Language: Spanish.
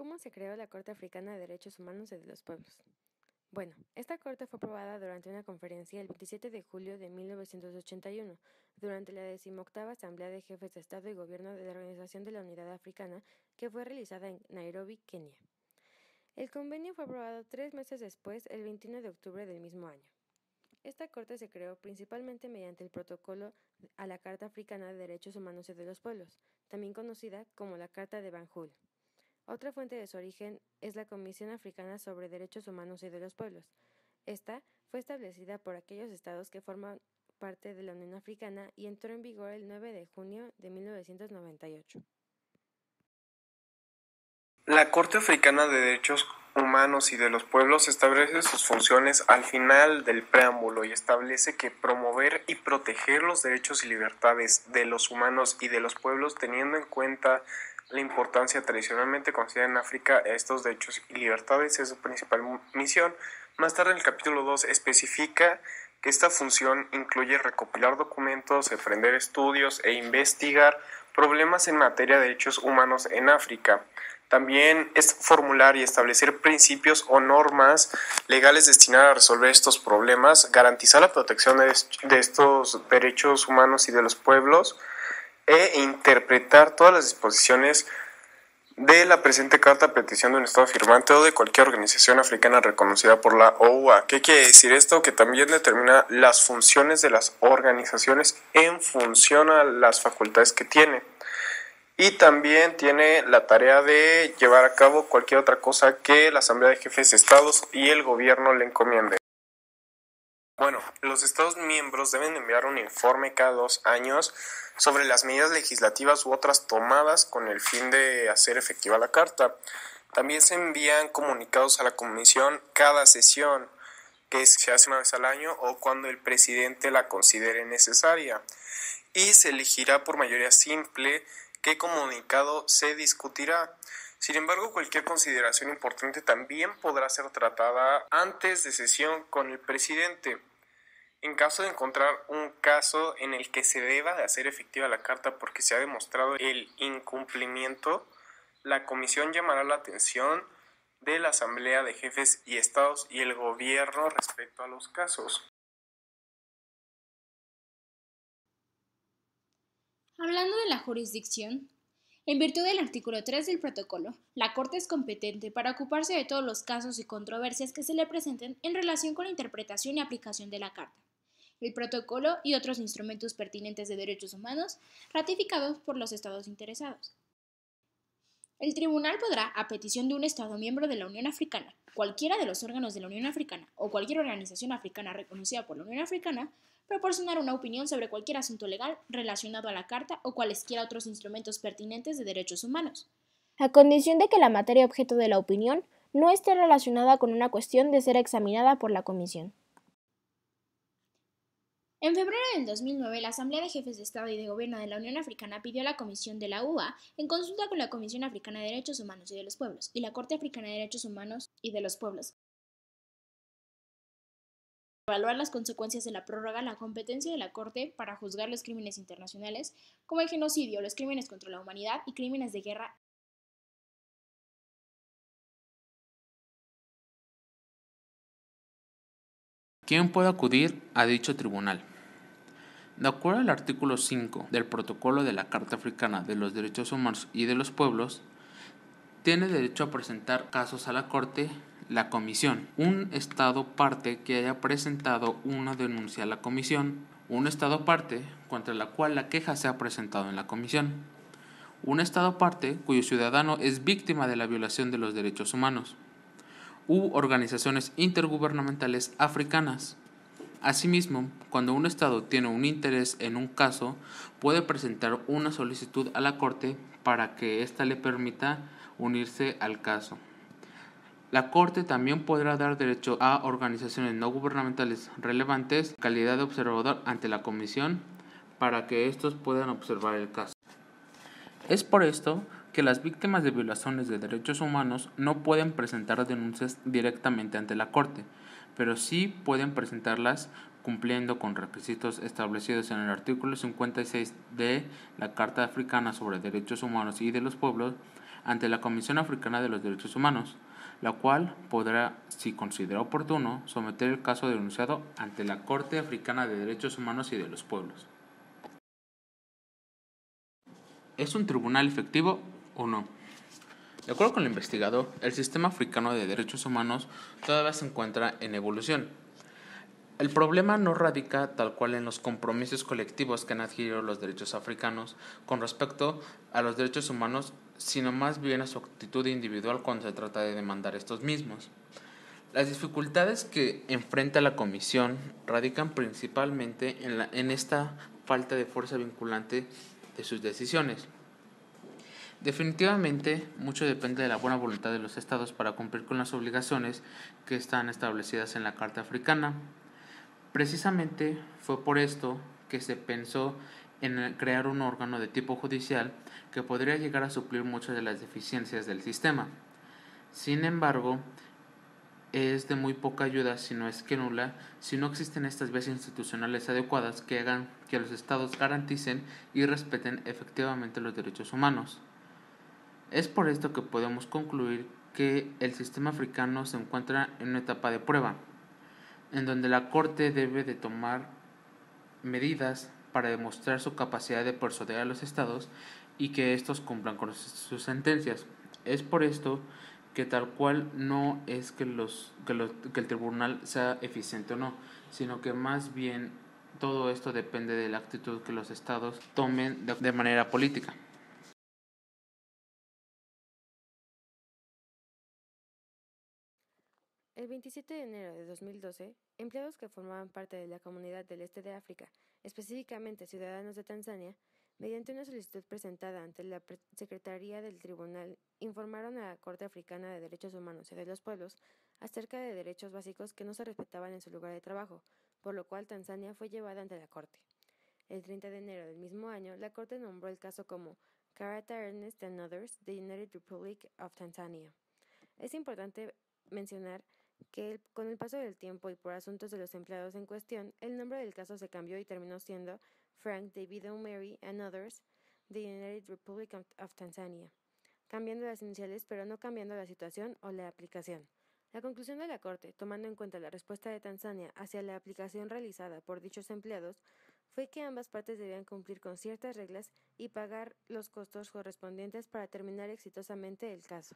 ¿Cómo se creó la Corte Africana de Derechos Humanos y de los Pueblos? Bueno, esta corte fue aprobada durante una conferencia el 27 de julio de 1981, durante la 18ª Asamblea de Jefes de Estado y Gobierno de la Organización de la Unidad Africana, que fue realizada en Nairobi, Kenia. El convenio fue aprobado 3 meses después, el 21 de octubre del mismo año. Esta corte se creó principalmente mediante el protocolo a la Carta Africana de Derechos Humanos y de los Pueblos, también conocida como la Carta de Banjul. Otra fuente de su origen es la Comisión Africana sobre Derechos Humanos y de los Pueblos. Esta fue establecida por aquellos estados que forman parte de la Unión Africana y entró en vigor el 9 de junio de 1998. La Corte Africana de Derechos Humanos y de los Pueblos establece sus funciones al final del preámbulo y establece que promover y proteger los derechos y libertades de los humanos y de los pueblos, teniendo en cuenta la importancia tradicionalmente considerada en África a estos derechos y libertades, es su principal misión. Más tarde, en el capítulo 2 especifica que esta función incluye recopilar documentos, emprender estudios e investigar problemas en materia de derechos humanos en África. También es formular y establecer principios o normas legales destinadas a resolver estos problemas, garantizar la protección de estos derechos humanos y de los pueblos, e interpretar todas las disposiciones de la presente carta a petición de un Estado firmante o de cualquier organización africana reconocida por la OUA. ¿Qué quiere decir esto? Que también determina las funciones de las organizaciones en función a las facultades que tiene. Y también tiene la tarea de llevar a cabo cualquier otra cosa que la Asamblea de Jefes de Estados y el gobierno le encomiende. Bueno, los Estados miembros deben enviar un informe cada 2 años sobre las medidas legislativas u otras tomadas con el fin de hacer efectiva la Carta. También se envían comunicados a la Comisión cada sesión, que se hace una vez al año o cuando el presidente la considere necesaria. Y se elegirá por mayoría simple qué comunicado se discutirá. Sin embargo, cualquier consideración importante también podrá ser tratada antes de sesión con el presidente. En caso de encontrar un caso en el que se deba de hacer efectiva la carta porque se ha demostrado el incumplimiento, la comisión llamará la atención de la Asamblea de Jefes y Estados y el gobierno respecto a los casos. Hablando de la jurisdicción, en virtud del artículo 3 del protocolo, la Corte es competente para ocuparse de todos los casos y controversias que se le presenten en relación con la interpretación y aplicación de la Carta, el protocolo y otros instrumentos pertinentes de derechos humanos ratificados por los estados interesados. El tribunal podrá, a petición de un Estado miembro de la Unión Africana, cualquiera de los órganos de la Unión Africana o cualquier organización africana reconocida por la Unión Africana, proporcionar una opinión sobre cualquier asunto legal relacionado a la Carta o cualesquiera otros instrumentos pertinentes de derechos humanos, a condición de que la materia objeto de la opinión no esté relacionada con una cuestión de ser examinada por la Comisión. En febrero del 2009, la Asamblea de Jefes de Estado y de Gobierno de la Unión Africana pidió a la Comisión de la UA, en consulta con la Comisión Africana de Derechos Humanos y de los Pueblos y la Corte Africana de Derechos Humanos y de los Pueblos, evaluar las consecuencias de la prórroga, la competencia de la Corte para juzgar los crímenes internacionales, como el genocidio, los crímenes contra la humanidad y crímenes de guerra. ¿Quién puede acudir a dicho tribunal? De acuerdo al artículo 5 del Protocolo de la Carta Africana de los Derechos Humanos y de los Pueblos, tiene derecho a presentar casos a la Corte la Comisión, un Estado parte que haya presentado una denuncia a la Comisión, un Estado parte contra la cual la queja se ha presentado en la Comisión, un Estado parte cuyo ciudadano es víctima de la violación de los derechos humanos, u organizaciones intergubernamentales africanas. Asimismo, cuando un Estado tiene un interés en un caso, puede presentar una solicitud a la Corte para que ésta le permita unirse al caso. La Corte también podrá dar derecho a organizaciones no gubernamentales relevantes, calidad de observador ante la Comisión, para que estos puedan observar el caso. Es por esto que las víctimas de violaciones de derechos humanos no pueden presentar denuncias directamente ante la Corte, pero sí pueden presentarlas cumpliendo con requisitos establecidos en el artículo 56 de la Carta Africana sobre Derechos Humanos y de los Pueblos, ante la Comisión Africana de los Derechos Humanos, la cual podrá, si considera oportuno, someter el caso denunciado ante la Corte Africana de Derechos Humanos y de los Pueblos. ¿Es un tribunal efectivo o no? De acuerdo con el investigador, el sistema africano de derechos humanos todavía se encuentra en evolución. El problema no radica tal cual en los compromisos colectivos que han adquirido los derechos africanos con respecto a los derechos humanos, sino más bien a su actitud individual cuando se trata de demandar estos mismos. Las dificultades que enfrenta la Comisión radican principalmente en esta falta de fuerza vinculante de sus decisiones. Definitivamente, mucho depende de la buena voluntad de los estados para cumplir con las obligaciones que están establecidas en la Carta Africana. Precisamente fue por esto que se pensó en crear un órgano de tipo judicial que podría llegar a suplir muchas de las deficiencias del sistema. Sin embargo, es de muy poca ayuda, si no es que nula, si no existen estas vías institucionales adecuadas que hagan que los estados garanticen y respeten efectivamente los derechos humanos. Es por esto que podemos concluir que el sistema africano se encuentra en una etapa de prueba, en donde la Corte debe de tomar medidas para demostrar su capacidad de persuadir a los estados y que estos cumplan con sus sentencias. Es por esto que tal cual no es que el tribunal sea eficiente o no, sino que más bien todo esto depende de la actitud que los estados tomen de manera política. El 27 de enero de 2012, empleados que formaban parte de la comunidad del este de África, específicamente ciudadanos de Tanzania, mediante una solicitud presentada ante la Secretaría del Tribunal, informaron a la Corte Africana de Derechos Humanos y de los Pueblos acerca de derechos básicos que no se respetaban en su lugar de trabajo, por lo cual Tanzania fue llevada ante la Corte. El 30 de enero del mismo año, la Corte nombró el caso como Karata Ernest and Others, the United Republic of Tanzania. Es importante mencionar que con el paso del tiempo y por asuntos de los empleados en cuestión, el nombre del caso se cambió y terminó siendo Frank David O'Mary and Others, the United Republic of Tanzania, cambiando las iniciales pero no cambiando la situación o la aplicación. La conclusión de la Corte, tomando en cuenta la respuesta de Tanzania hacia la aplicación realizada por dichos empleados, fue que ambas partes debían cumplir con ciertas reglas y pagar los costos correspondientes para terminar exitosamente el caso.